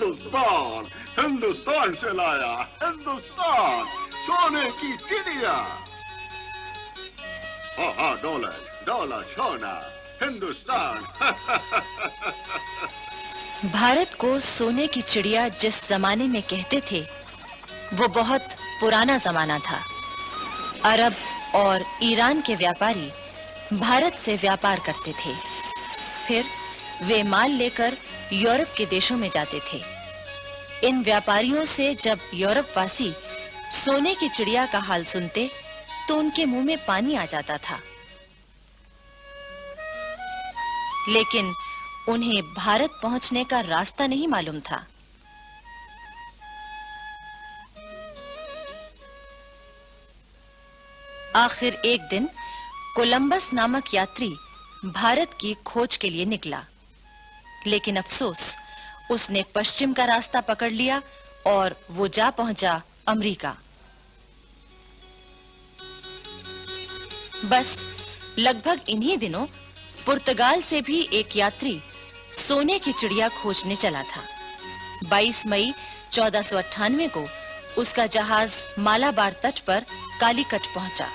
हिंदुस्तान, हिंदुस्तान से लाया, हिंदुस्तान, सोने की चिड़िया। हाँ, डॉलर, डॉलर, सोना, हिंदुस्तान। भारत को सोने की चिड़िया जिस जमाने में कहते थे, वो बहुत पुराना जमाना था। अरब और ईरान के व्यापारी भारत से व्यापार करते थे। फिर वे माल लेकर यूरोप के देशों में जाते थे। इन व्यापारियों से जब यूरोप वासी सोने की चिड़िया का हाल सुनते, तो उनके मुंह में पानी आ जाता था। लेकिन उन्हें भारत पहुंचने का रास्ता नहीं मालूम था। आखिर एक दिन कोलंबस नामक यात्री भारत की खोज के लिए निकला, लेकिन अफसोस, उसने पश्चिम का रास्ता पकड़ लिया और वो जा पहुंचा अमेरिका। बस लगभग इन्हीं दिनों पुर्तगाल से भी एक यात्री सोने की चिड़िया खोजने चला था। 22 मई 1498 को उसका जहाज मालाबार तट पर कालीकट पहुंचा।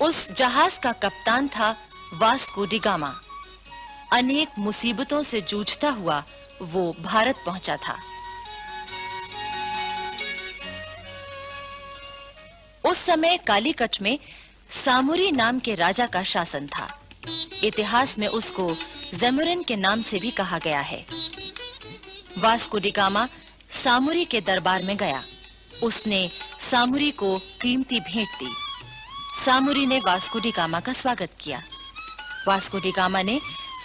उस जहाज का कप्तान था वास्को डी गामा। अनेक मुसीबतों से जूझता हुआ वो भारत पहुंचा था। उस समय कालीकट में सामुरी नाम के राजा का शासन था। इतिहास में उसको ज़ेमुरिन के नाम से भी कहा गया है। वास्को डी गामा सामुरी के दरबार में गया। उसने सामुरी को कीमती भेंट दी। सामुरी ने वास्को डी गामा का स्वागत किया। वास्को डी गामा ने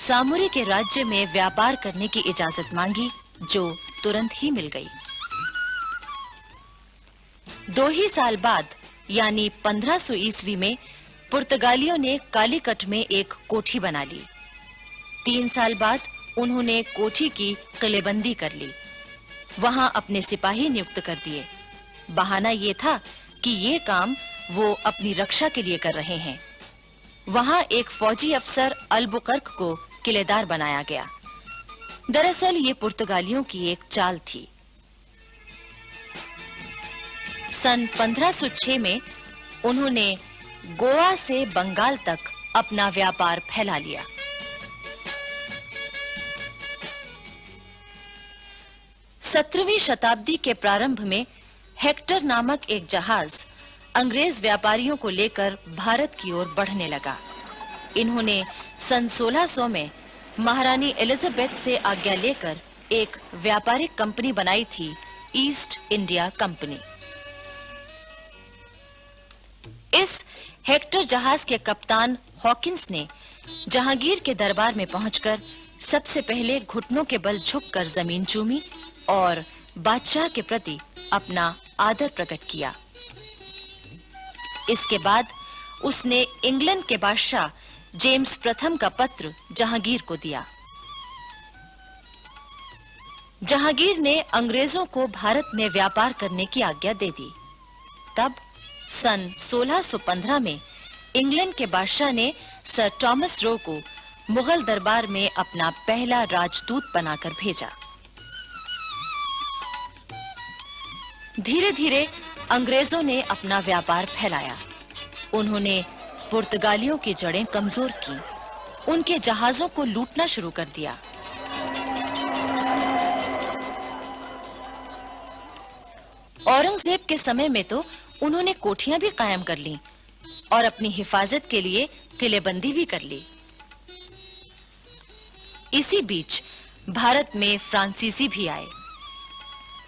सामुरी के राज्य में व्यापार करने की इजाजत मांगी, जो तुरंत ही मिल गई। 2 ही साल बाद यानी 1500 ईस्वी में पुर्तगालियों ने कालीकट में एक कोठी बना ली। 3 साल बाद उन्होंने कोठी की किलेबंदी कर ली। वहां अपने सिपाही नियुक्त कर दिए। बहाना ये था कि ये काम वो अपनी रक्षा के लिए कर रहे हैं। वहां एक फौजी अफसर अल्बुकर्क को किलेदार बनाया गया। दरअसल ये पुर्तगालियों की एक चाल थी। सन 1506 में उन्होंने गोवा से बंगाल तक अपना व्यापार फैला लिया। सत्रहवीं शताब्दी के प्रारंभ में हेक्टर नामक एक जहाज अंग्रेज व्यापारियों को लेकर भारत की ओर बढ़ने लगा। इन्होंने सन 1600 में महारानी एलिजाबेथ से आज्ञा लेकर एक व्यापारिक कंपनी बनाई थी, ईस्ट इंडिया कंपनी। इस हेक्टर जहाज के कप्तान हॉकिंस ने जहांगीर के दरबार में पहुंचकर सबसे पहले घुटनों के बल झुककर जमीन चूमी और बादशाह के प्रति अपना आदर प्रकट किया। इसके बाद उसने इंग्लैंड के बादशाह जेम्स प्रथम का पत्र जहांगीर को दिया। जहांगीर ने अंग्रेजों को भारत में व्यापार करने की आज्ञा दे दी। तब सन 1615 में इंग्लैंड के बादशाह ने सर थॉमस रो को मुगल दरबार में अपना पहला राजदूत बनाकर भेजा। धीरे-धीरे अंग्रेजों ने अपना व्यापार फैलाया। उन्होंने पुर्तगालियों की जड़ें कमजोर की, उनके जहाजों को लूटना शुरू कर दिया। औरंगजेब के समय में तो उन्होंने कोठियां भी कायम कर लीं और अपनी हिफाजत के लिए किलेबंदी भी कर ली। इसी बीच भारत में फ्रांसीसी भी आए।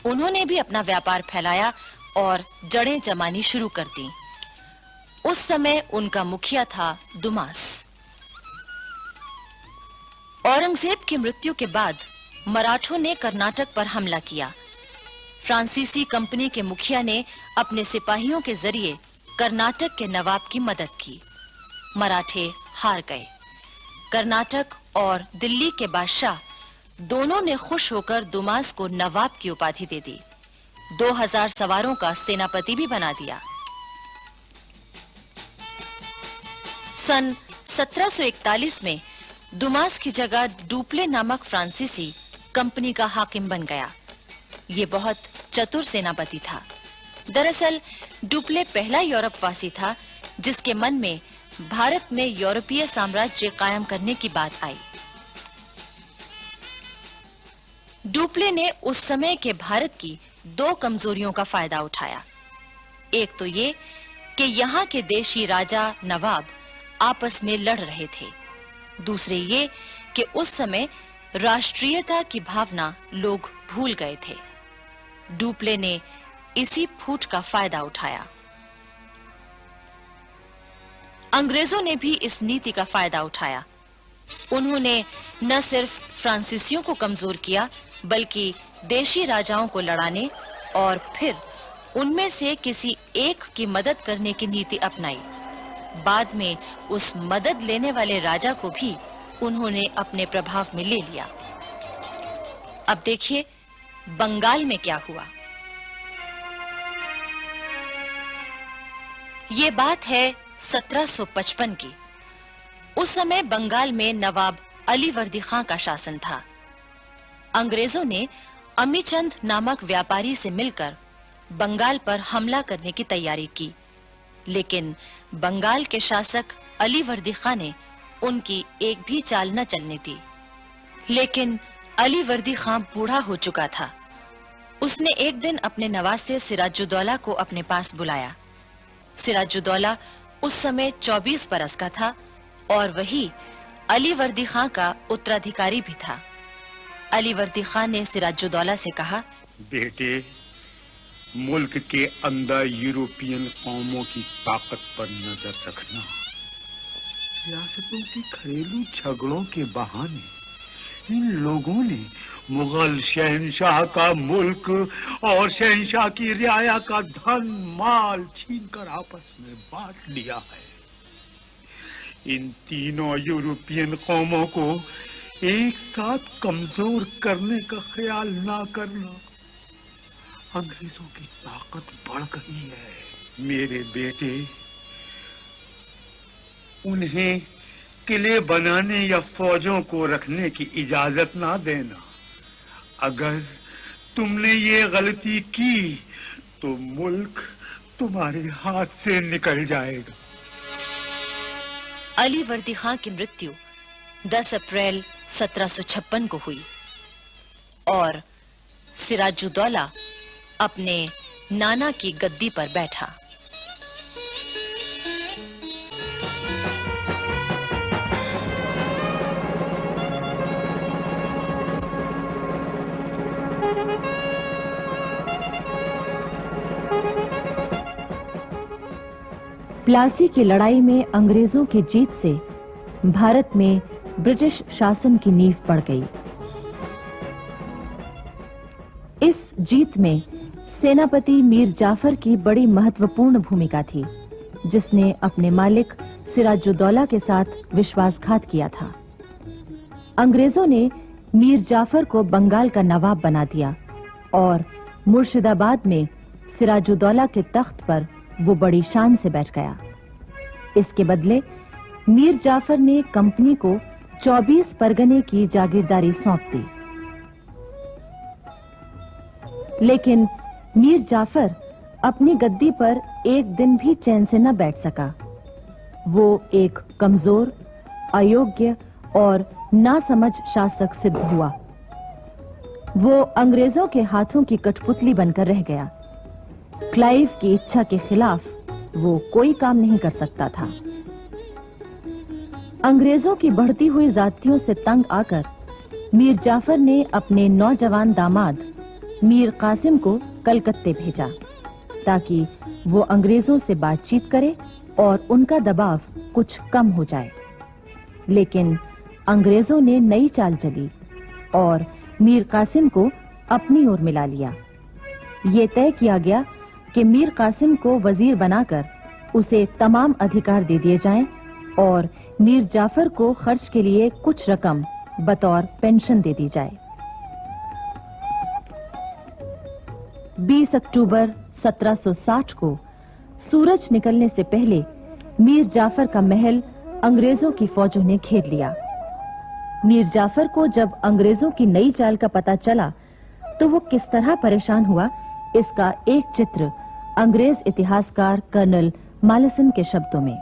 उन्होंने भी अपना व्यापार फैलाया और जड़ें जमानी शुरू कर दी। उस समय उनका मुखिया था दुमास। औरंगजेब की मृत्यु के बाद मराठों ने कर्नाटक पर हमला किया। फ्रांसीसी कंपनी के मुखिया ने अपने सिपाहियों के जरिए कर्नाटक के नवाब की मदद की। मराठे हार गए। कर्नाटक और दिल्ली के बादशाह दोनों ने खुश होकर दुमास को नवाब की उपाधि दे दी। 2000 सवारों का सेनापति भी बना दिया। सन 1741 में दुमास की जगह डुप्ले नामक फ्रांसीसी कंपनी का हाकिम बन गया। ये बहुत चतुर सेनापति था। दरअसल डुप्ले पहला यूरोपवासी था जिसके मन में भारत में यूरोपीय साम्राज्य कायम करने की बात आई। डुप्ले ने उस समय के भारत की दो कमजोरियों का फायदा उठाया। एक तो ये कि यहाँ के देशी राजा नवाब आपस में लड़ रहे थे। दूसरे ये कि उस समय राष्ट्रीयता की भावना लोग भूल गए थे। डुप्ले ने इसी फूट का फायदा उठाया। अंग्रेजों ने भी इस नीति का फायदा उठाया। उन्होंने न सिर्फ फ्रांसीसियों को कमजोर किया बल्कि देशी राजाओं को लड़ाने और फिर उनमें से किसी एक की मदद करने की नीति अपनाई। बाद में उस मदद लेने वाले राजा को भी उन्होंने अपने प्रभाव में ले लिया। अब देखिए बंगाल में क्या हुआ। ये बात है 1755 की। उस समय बंगाल में नवाब अलीवर्दी खां का शासन था। अंग्रेजों ने अमीचंद नामक व्यापारी से मिलकर बंगाल पर हमला करने की तैयारी की, लेकिन बंगाल के शासक अलीवर्दी खां ने उनकी एक भी चाल न चलने दी। लेकिन अलीवर्दी खां बूढ़ा हो चुका था। उसने एक दिन अपने नवासे सिराजुद्दौला को अपने पास बुलाया। सिराजुद्दौला उस समय 24 बरस का था और वही अलीवर्दी खां का उत्तराधिकारी भी था। अलीवर्दी खां ने सिराजुद्दौला से कहा, बेटे, मुल्क के अंदर यूरोपियन कौमों की ताकत पर नजर रखना। रियासतों के घरेलू झगड़ों के बहाने इन लोगों ने मुगल शहंशाह का मुल्क और शहंशाह की रियाया का धन माल छीनकर आपस में बांट लिया है। इन तीनों यूरोपियन कौमों को एक साथ कमजोर करने का ख्याल ना करना। अंग्रेजों की ताकत बढ़ गई है। मेरे बेटे, उन्हें किले बनाने या फौजों को रखने की इजाजत ना देना। अगर तुमने ये गलती की तो मुल्क तुम्हारे हाथ से निकल जाएगा। अलीवर्दी खां की मृत्यु 10 अप्रैल 1756 को हुई और सिराजुद्दौला अपने नाना की गद्दी पर बैठा। प्लासी की लड़ाई में अंग्रेजों की जीत से भारत में ब्रिटिश शासन की नींव पड़ गई। इस जीत में सेनापति मीर जाफर की बड़ी महत्वपूर्ण भूमिका थी, जिसने अपने मालिक सिराजुद्दौला के साथ विश्वासघात किया था। अंग्रेजों ने मीर जाफर को बंगाल का नवाब बना दिया और मुर्शिदाबाद में सिराजुद्दौला के तख्त पर वो बड़ी शान से बैठ गया। इसके बदले मीर जाफर ने कंपनी को 24 परगने की जागीरदारी सौंप दी। लेकिन मीर जाफर अपनी गद्दी पर एक दिन भी चैन से न बैठ सका। वो एक कमजोर, अयोग्य और नासमझ शासक सिद्ध हुआ। वो अंग्रेजों के हाथों की कठपुतली बनकर रह गया। क्लाइव की इच्छा के खिलाफ वो कोई काम नहीं कर सकता था। अंग्रेजों की बढ़ती हुई जातियों से तंग आकर मीर जाफर ने अपने नौजवान दामाद मीर कासिम को कलकत्ते भेजा ताकि वो अंग्रेजों से बातचीत करे और उनका दबाव कुछ कम हो जाए। लेकिन अंग्रेजों ने नई चाल चली और मीर कासिम को अपनी ओर मिला लिया। ये तय किया गया कि मीर कासिम को वजीर बनाकर उसे तमाम अधिकार दे दिए जाएं और मीर जाफर को खर्च के लिए कुछ रकम बतौर पेंशन दे दी जाए। 20 अक्टूबर 1760 को सूरज निकलने से पहले मीर जाफर का महल अंग्रेजों की फौजों ने घेर लिया। मीर जाफर को जब अंग्रेजों की नई चाल का पता चला तो वो किस तरह परेशान हुआ, इसका एक चित्र अंग्रेज इतिहासकार कर्नल मालेसन के शब्दों में।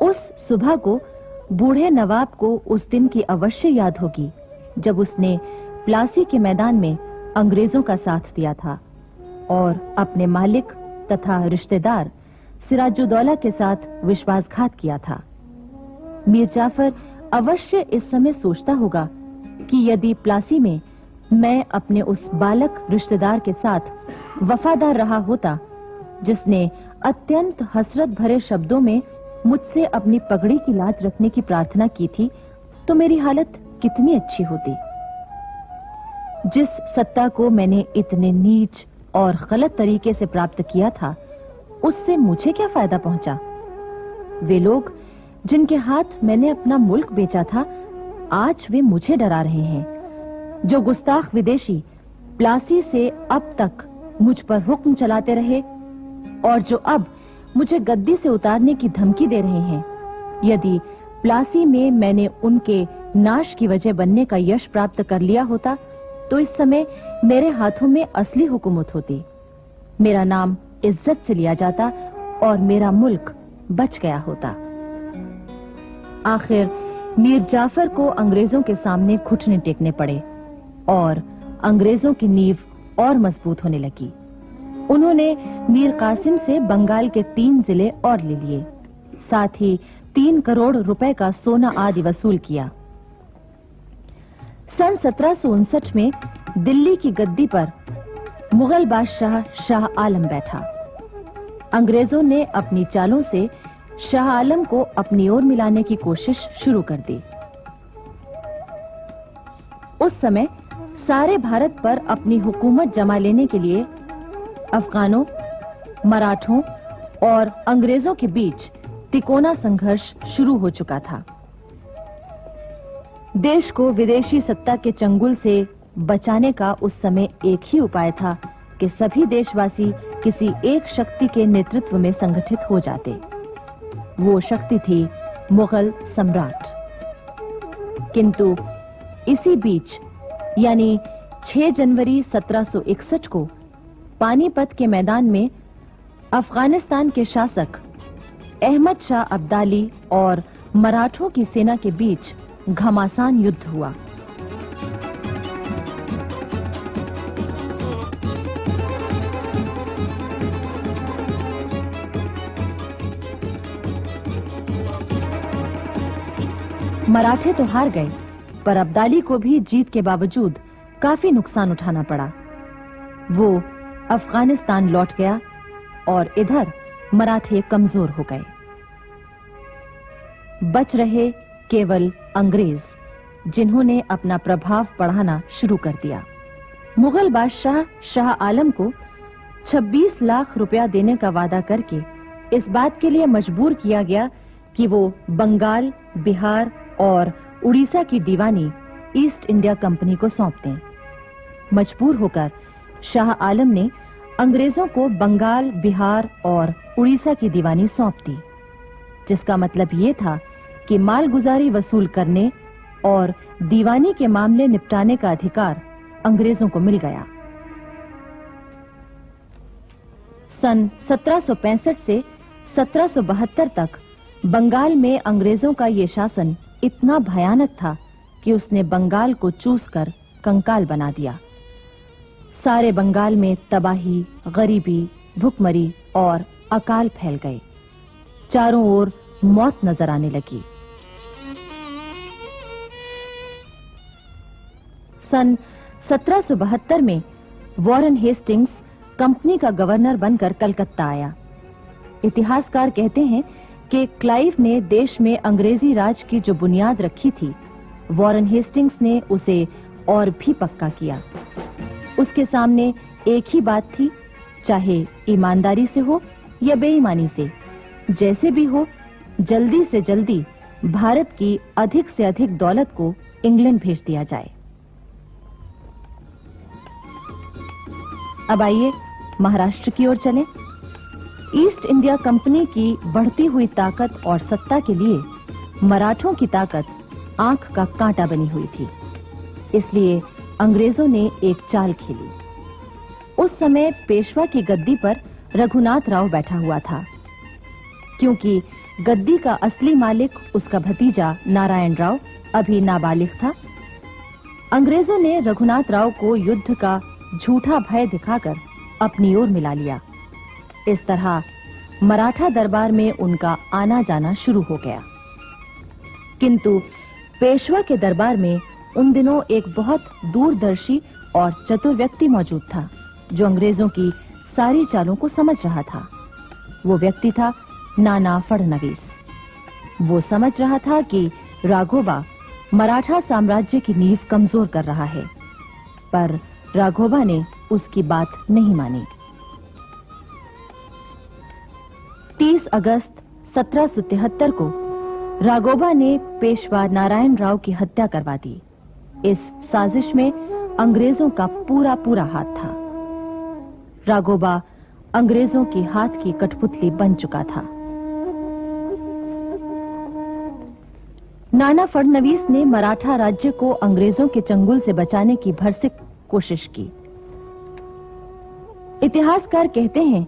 उस सुबह को बूढ़े नवाब को उस दिन की अवश्य याद होगी जब उसने प्लासी के मैदान में अंग्रेजों का साथ दिया था और अपने मालिक तथा रिश्तेदार सिराजुद्दौला के साथ विश्वासघात किया था। मीर जाफर अवश्य इस समय सोचता होगा कि यदि प्लासी में मैं अपने उस बालक रिश्तेदार के साथ वफादार रहा होता जिसने अत्यंत हसरत भरे शब्दों में मुझसे अपनी पगड़ी की लाज रखने की प्रार्थना की थी, तो मेरी हालत कितनी अच्छी होती। जिस सत्ता को मैंने इतने नीच और गलत तरीके से प्राप्त किया था, उससे मुझे क्या फायदा पहुंचा? वे लोग जिनके हाथ मैंने अपना मुल्क बेचा था, आज वे मुझे डरा रहे हैं। जो गुस्ताख विदेशी प्लासी से अब तक मुझ पर हुक्म चलाते रहे और जो अब मुझे गद्दी से उतारने की धमकी दे रहे हैं, यदि प्लासी में मैंने उनके नाश की वजह बनने का यश प्राप्त कर लिया होता, तो इस समय मेरे हाथों में असली हुकूमत होती। मेरा नाम इज्जत से लिया जाता और मेरा मुल्क बच गया होता। आखिर मीर जाफर को अंग्रेजों के सामने घुटने टेकने पड़े और अंग्रेजों की नींव और मजबूत होने लगी। उन्होंने मीर कासिम से बंगाल के 3 जिले और ले लिए, साथ ही 3 करोड़ रुपए का सोना आदि वसूल किया। सन 1759 में दिल्ली की गद्दी पर मुगल बादशाह शाह आलम बैठा। अंग्रेजों ने अपनी चालों से शाह आलम को अपनी ओर मिलाने की कोशिश शुरू कर दी। उस समय सारे भारत पर अपनी हुकूमत जमा लेने के लिए अफगानों, मराठों और अंग्रेजों के बीच तिकोना संघर्ष शुरू हो चुका था। देश को विदेशी सत्ता के चंगुल से बचाने का उस समय एक ही उपाय था कि सभी देशवासी किसी एक शक्ति के नेतृत्व में संगठित हो जाते। वो शक्ति थी मुगल सम्राट। किंतु इसी बीच यानी 6 जनवरी 1761 को पानीपत के मैदान में अफगानिस्तान के शासक अहमद शाह अब्दाली और मराठों की सेना के बीच घमासान युद्ध हुआ। मराठे तो हार गए, पर अब्दाली को भी जीत के बावजूद काफी नुकसान उठाना पड़ा। वो अफगानिस्तान लौट गया और इधर मराठे कमजोर हो गए। बच रहे केवल अंग्रेज, जिन्होंने अपना प्रभाव बढ़ाना शुरू कर दिया। मुगल बादशाह शाह आलम को 26 लाख रुपया देने का वादा करके इस बात के लिए मजबूर किया गया कि वो बंगाल, बिहार और उड़ीसा की दीवानी ईस्ट इंडिया कंपनी को सौंप दें। मजबूर होकर शाह आलम ने अंग्रेजों को बंगाल, बिहार और उड़ीसा की दीवानी सौंप दी, जिसका मतलब ये था कि मालगुजारी वसूल करने और दीवानी के मामले निपटाने का अधिकार अंग्रेजों को मिल गया। सन 1765 से 1772 तक बंगाल में अंग्रेजों का ये शासन इतना भयानक था कि उसने बंगाल को चूसकर कंकाल बना दिया। सारे बंगाल में तबाही, गरीबी, भुखमरी और अकाल फैल गए। चारों ओर मौत नजर आने लगी। सन 1772 में वॉरेन हेस्टिंग्स कंपनी का गवर्नर बनकर कलकत्ता आया। इतिहासकार कहते हैं कि क्लाइव ने देश में अंग्रेजी राज की जो बुनियाद रखी थी, वॉरेन हेस्टिंग्स ने उसे और भी पक्का किया। उसके सामने एक ही बात थी, चाहे ईमानदारी से हो या बेईमानी से, जैसे भी हो, जल्दी से जल्दी भारत की अधिक से अधिक दौलत को इंग्लैंड भेज दिया जाए। अब आइए महाराष्ट्र की ओर चलें। ईस्ट इंडिया कंपनी की बढ़ती हुई ताकत और सत्ता के लिए मराठों की ताकत आंख का कांटा बनी हुई थी। इसलिए अंग्रेजों ने एक चाल खेली। उस समय पेशवा की गद्दी पर रघुनाथ राव बैठा हुआ था। क्योंकि गद्दी का असली मालिक उसका भतीजा नारायण राव अभी नाबालिग था, अंग्रेजों ने रघुनाथ राव को युद्ध का झूठा भय दिखाकर अपनी ओर मिला लिया। इस तरह मराठा दरबार में उनका आना जाना शुरू हो गया। किंतु पेशवा के दरबार में उन दिनों एक बहुत दूरदर्शी और चतुर व्यक्ति मौजूद था, जो अंग्रेजों की सारी चालों को समझ रहा था। वो व्यक्ति था नाना फडणवीस। वो समझ रहा था कि राघोबा मराठा साम्राज्य की नींव कमजोर कर रहा है, पर राघोबा ने उसकी बात नहीं मानी। 30 अगस्त 1773 को राघोबा ने पेशवा नारायण राव की हत्या करवा दी। इस साजिश में अंग्रेजों का पूरा हाथ था। राघोबा अंग्रेजों की हाथ की कठपुतली बन चुका था। नाना फडणवीस ने मराठा राज्य को अंग्रेजों के चंगुल से बचाने की भरसक कोशिश की। इतिहासकार कहते हैं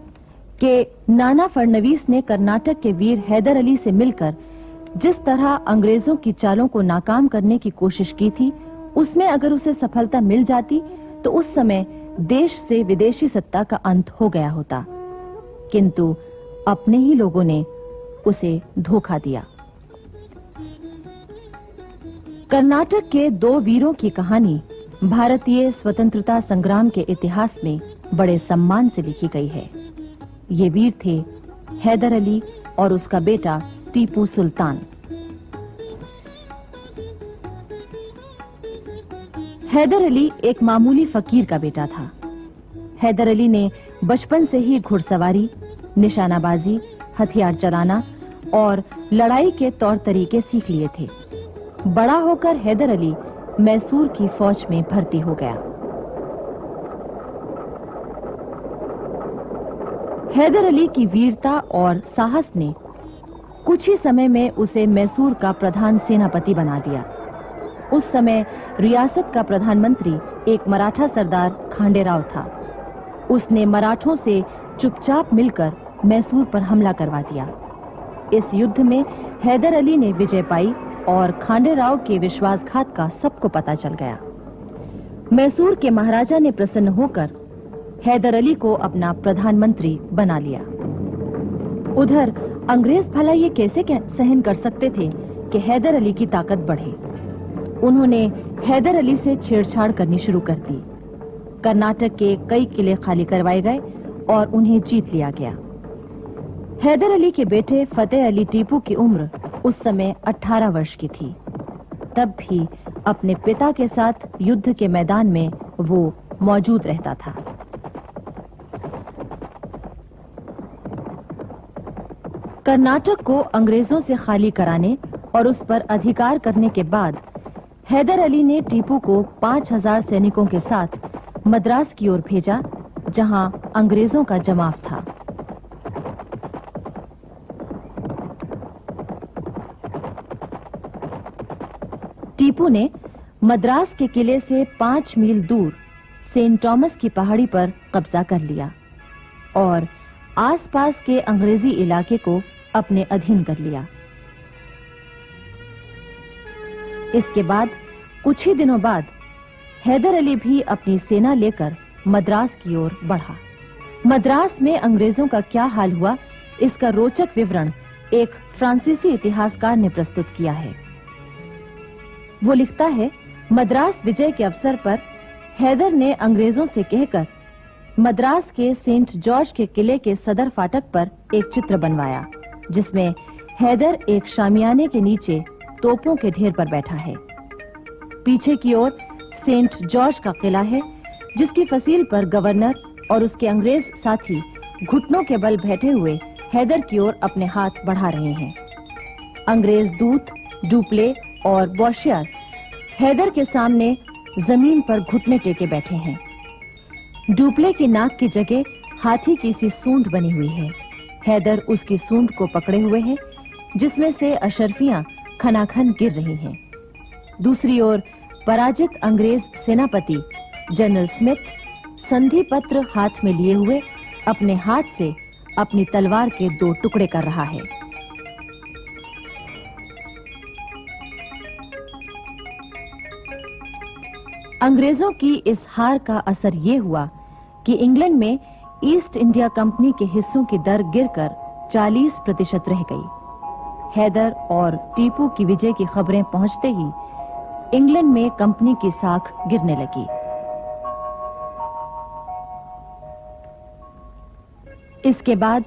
कि नाना फडणवीस ने कर्नाटक के वीर हैदर अली से मिलकर जिस तरह अंग्रेजों की चालों को नाकाम करने की कोशिश की थी, उसमें अगर उसे सफलता मिल जाती तो उस समय देश से विदेशी सत्ता का अंत हो गया होता। किंतु अपने ही लोगों ने उसे धोखा दिया। कर्नाटक के 2 वीरों की कहानी भारतीय स्वतंत्रता संग्राम के इतिहास में बड़े सम्मान से लिखी गई है। ये वीर थे हैदर अली और उसका बेटा टीपू सुल्तान। हैदर अली एक मामूली फकीर का बेटा था। हैदर अली ने बचपन से ही घुड़सवारी, निशानाबाजी, हथियार चलाना और लड़ाई के तौर तरीके सीख लिए थे। बड़ा होकर हैदर अली मैसूर की फौज में भर्ती हो गया। हैदर अली की वीरता और साहस ने कुछ ही समय में उसे मैसूर का प्रधान सेनापति बना दिया। उस समय रियासत का प्रधानमंत्री एक मराठा सरदार खांडेराव था। उसने मराठों से चुपचाप मिलकर मैसूर पर हमला करवा दिया। इस युद्ध में हैदर अली ने विजय पाई और खांडेराव के विश्वासघात का सबको पता चल गया। मैसूर के महाराजा ने प्रसन्न होकर हैदर अली को अपना प्रधानमंत्री बना लिया। उधर अंग्रेज भला ये कैसे सहन कर सकते थे कि हैदर अली की ताकत बढ़े। उन्होंने हैदर अली से छेड़छाड़ करनी शुरू कर दी। कर्नाटक के कई किले खाली करवाए गए और उन्हें जीत लिया गया। हैदर अली के बेटे फतेह अली टीपू की उम्र उस समय 18 वर्ष की थी। तब भी अपने पिता के साथ युद्ध के मैदान में वो मौजूद रहता था। कर्नाटक को अंग्रेजों से खाली कराने और उस पर अधिकार करने के बाद हैदर अली ने टीपू को 5000 सैनिकों के साथ मद्रास की ओर भेजा, जहां अंग्रेजों का जमाव था। टीपू ने मद्रास के किले से 5 मील दूर सेंट थॉमस की पहाड़ी पर कब्जा कर लिया और आसपास के अंग्रेजी इलाके को अपने अधीन कर लिया। इसके बाद कुछ ही दिनों बाद हैदर अली भी अपनी सेना लेकर मद्रास की ओर बढ़ा। मद्रास में अंग्रेजों का क्या हाल हुआ, इसका रोचक विवरण एक फ्रांसीसी इतिहासकार ने प्रस्तुत किया है। वो लिखता है, मद्रास विजय के अवसर पर हैदर ने अंग्रेजों से कहकर मद्रास के सेंट जॉर्ज के किले के सदर फाटक पर एक चित्र बनवाया, जिसमें हैदर एक शामियाने के नीचे तोपों के ढेर पर बैठा है। पीछे की ओर सेंट जॉर्ज का किला है, जिसकी फसील पर गवर्नर और उसके अंग्रेज साथी घुटनों के बल बैठे हुए हैदर की ओर अपने हाथ बढ़ा रहे हैं। अंग्रेज दूत, डुप्ले और बॉशियर हैदर के सामने जमीन पर घुटने टेके बैठे हैं। डुप्ले की नाक की जगह हाथी की सी सूंड बनी हुई है। हैदर उसकी सूंड को पकड़े हुए है, जिसमें से अशर्फियां खनाखन गिर रही हैं। दूसरी ओर पराजित अंग्रेज सेनापति जनरल स्मिथ संधि पत्र हाथ में लिए हुए अपने हाथ से अपनी तलवार के 2 टुकड़े कर रहा है। अंग्रेजों की इस हार का असर यह हुआ कि इंग्लैंड में ईस्ट इंडिया कंपनी के हिस्सों की दर गिरकर 40% रह गई। हैदर और टीपू की विजय की खबरें पहुंचते ही इंग्लैंड में कंपनी की साख गिरने लगी। इसके बाद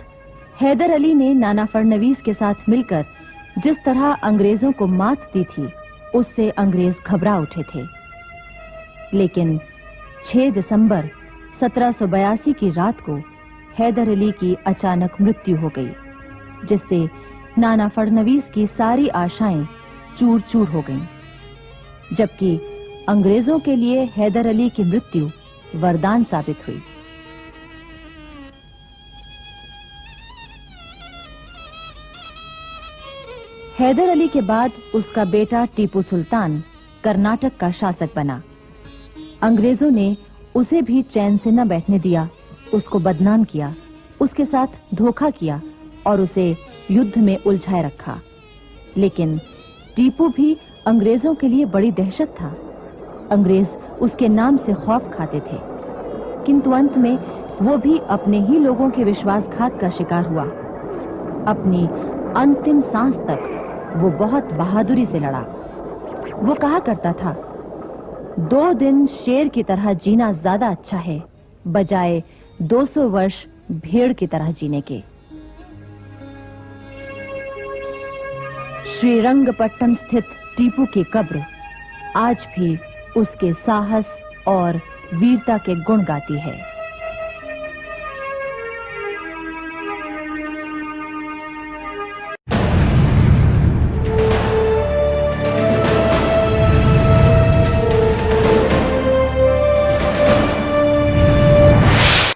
हैदर अली ने नाना फडणवीस के साथ मिलकर जिस तरह अंग्रेजों को मात दी थी, उससे अंग्रेज घबरा उठे थे। लेकिन 6 दिसंबर 1782 की रात को हैदर अली की अचानक मृत्यु हो गई, जिससे नाना फडणवीस की सारी आशाएं चूर-चूर हो गईं। जबकि अंग्रेजों के लिए हैदर अली की मृत्यु वरदान साबित हुई। हैदर अली के बाद उसका बेटा टीपू सुल्तान कर्नाटक का शासक बना। अंग्रेजों ने उसे भी चैन से न बैठने दिया, उसको बदनाम किया, उसके साथ धोखा किया और उसे युद्ध में उलझाए रखा। लेकिन टीपू भी अंग्रेजों के लिए बड़ी दहशत था। अंग्रेज उसके नाम से खौफ खाते थे, किंतु अंत में वो भी अपने ही लोगों के विश्वासघात का शिकार हुआ। अपनी अंतिम सांस तक वो बहुत बहादुरी से लड़ा। वो कहा करता था, 2 दिन शेर की तरह जीना ज्यादा अच्छा है, बजाय 200 वर्ष भेड़ की तरह जीने के। श्रीरंगपट्टनम स्थित टीपू की कब्र आज भी उसके साहस और वीरता के गुण गाती है।